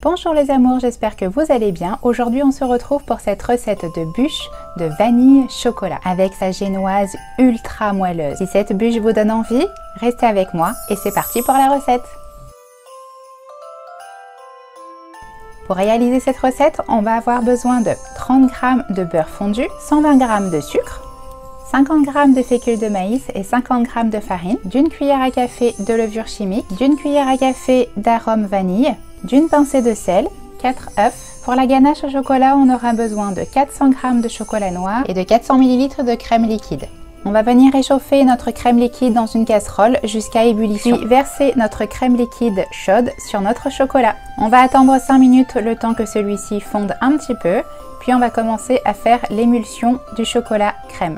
Bonjour les amours, j'espère que vous allez bien. Aujourd'hui on se retrouve pour cette recette de bûche de vanille chocolat avec sa génoise ultra moelleuse. Si cette bûche vous donne envie, restez avec moi et c'est parti pour la recette. Pour réaliser cette recette, on va avoir besoin de 30 g de beurre fondu, 120 g de sucre, 50 g de fécule de maïs et 50 g de farine, d'une cuillère à café de levure chimique, d'une cuillère à café d'arôme vanille, d'une pincée de sel, 4 œufs. Pour la ganache au chocolat, on aura besoin de 400 g de chocolat noir et de 400 ml de crème liquide. On va venir réchauffer notre crème liquide dans une casserole jusqu'à ébullition. Puis verser notre crème liquide chaude sur notre chocolat. On va attendre 5 minutes le temps que celui-ci fonde un petit peu. Puis on va commencer à faire l'émulsion du chocolat crème.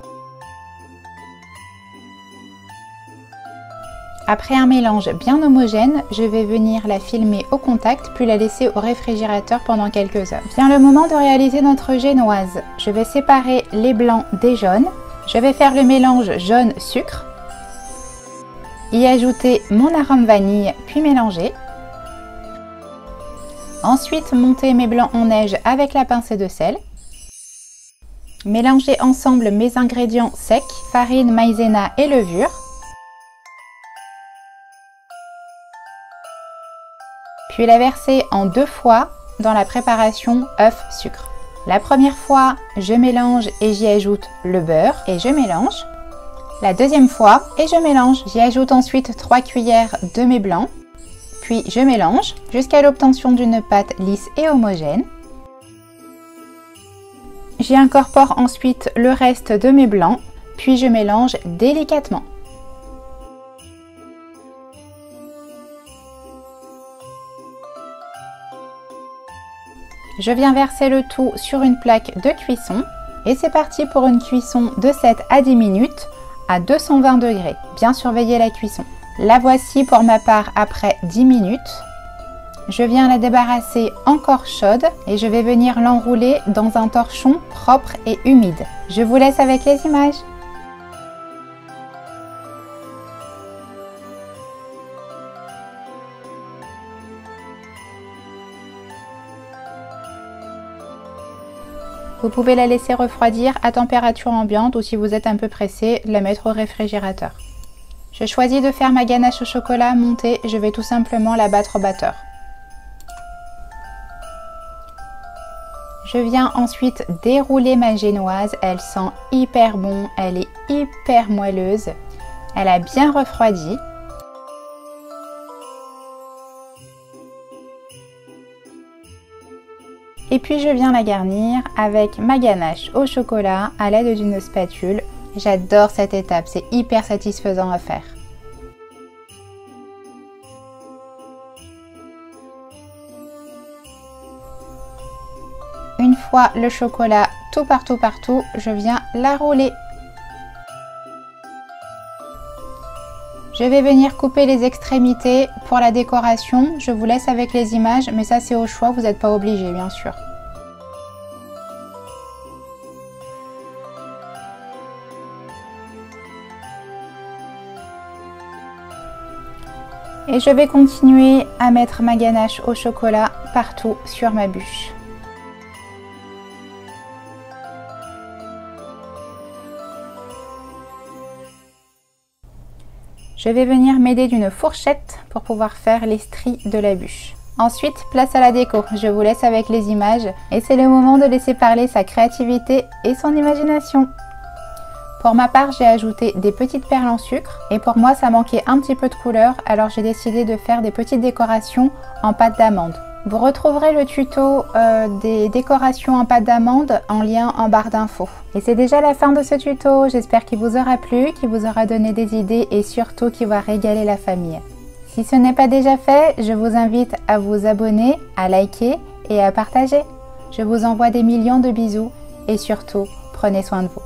Après un mélange bien homogène, je vais venir la filmer au contact puis la laisser au réfrigérateur pendant quelques heures. Vient le moment de réaliser notre génoise. Je vais séparer les blancs des jaunes. Je vais faire le mélange jaune-sucre. Y ajouter mon arôme vanille puis mélanger. Ensuite, monter mes blancs en neige avec la pincée de sel. Mélanger ensemble mes ingrédients secs, farine, maïzena et levure. Puis la verser en 2 fois dans la préparation œuf-sucre. La première fois, je mélange et j'y ajoute le beurre et je mélange. La deuxième fois, et je mélange. J'y ajoute ensuite 3 cuillères de mes blancs. Puis je mélange jusqu'à l'obtention d'une pâte lisse et homogène. J'y incorpore ensuite le reste de mes blancs, puis je mélange délicatement. Je viens verser le tout sur une plaque de cuisson et c'est parti pour une cuisson de 7 à 10 minutes à 220 degrés. Bien surveiller la cuisson. La voici pour ma part après 10 minutes. Je viens la débarrasser encore chaude et je vais venir l'enrouler dans un torchon propre et humide. Je vous laisse avec les images. Vous pouvez la laisser refroidir à température ambiante ou si vous êtes un peu pressé, la mettre au réfrigérateur. Je choisis de faire ma ganache au chocolat montée, je vais tout simplement la battre au batteur. Je viens ensuite dérouler ma génoise, elle sent hyper bon, elle est hyper moelleuse, elle a bien refroidi. Et puis je viens la garnir avec ma ganache au chocolat à l'aide d'une spatule. J'adore cette étape, c'est hyper satisfaisant à faire. Une fois le chocolat tout partout, je viens la rouler. Je vais venir couper les extrémités pour la décoration. Je vous laisse avec les images, mais ça c'est au choix, vous n'êtes pas obligé bien sûr. Et je vais continuer à mettre ma ganache au chocolat partout sur ma bûche. Je vais venir m'aider d'une fourchette pour pouvoir faire les stries de la bûche. Ensuite, place à la déco. Je vous laisse avec les images et c'est le moment de laisser parler sa créativité et son imagination. Pour ma part, j'ai ajouté des petites perles en sucre et pour moi, ça manquait un petit peu de couleur, alors j'ai décidé de faire des petites décorations en pâte d'amande. Vous retrouverez le tuto des décorations en pâte d'amande en lien en barre d'infos. Et c'est déjà la fin de ce tuto, j'espère qu'il vous aura plu, qu'il vous aura donné des idées et surtout qu'il va régaler la famille. Si ce n'est pas déjà fait, je vous invite à vous abonner, à liker et à partager. Je vous envoie des millions de bisous et surtout, prenez soin de vous.